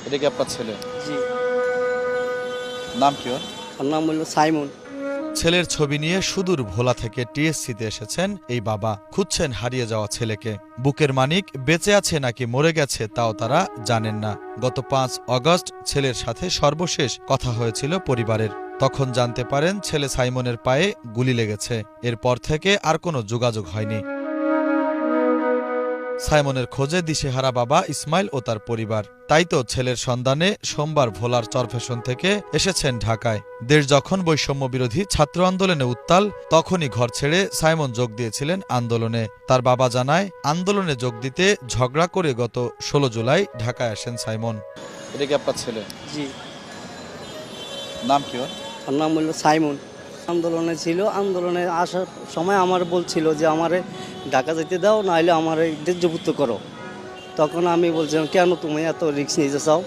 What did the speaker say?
এটা কি আপনার ছেলে? জি। নাম কি ওর? ওর নাম হলো সাইমন। ছেলের ছবি নিয়ে সুদূর ভোলা থেকে টিএসসিতে এসেছেন এই বাবা। খুঁজছেন হারিয়ে যাওয়া ছেলেকে। বুকের মানিক বেঁচে আছে নাকি মরে গেছে তাও তারা জানেন না। গত ৫ অগস্ট ছেলের সাথে সর্বশেষ কথা হয়েছিল পরিবারের। তখন জানতে পারেন ছেলে সাইমনের পায়ে গুলি লেগেছে। এরপর থেকে আর কোনো যোগাযোগ হয়নি। সাইমনের খোঁজে দিশেহারা বাবা ইসমাইল ও তার পরিবার। তাই তো ছেলের সন্ধানে সোমবার ভোলার চরফ্যাশন থেকে এসেছেন ঢাকায়। দেশ যখন বৈষম্য বিরোধী ছাত্র আন্দোলনে উত্তাল, তখনই ঘর ছেড়ে সাইমন যোগ দিয়েছিলেন আন্দোলনে। তার বাবা জানায়, আন্দোলনে যোগ দিতে ঝগড়া করে গত ১৬ জুলাই ঢাকায় আসেন সাইমন। এটা কি আপনার ছেলে? জি। নাম কি ওর? ওর নাম হলো সাইমন। আন্দোলনে ছিল, আন্দোলনে আসার সময় আমার বলছিল যে আমারে ঢাকা যেতে দাও, নাহলে আমার দেশযুক্ত করো। তখন আমি বলছিলাম, কেন তুমি এত রিস্ক নিতে চাও?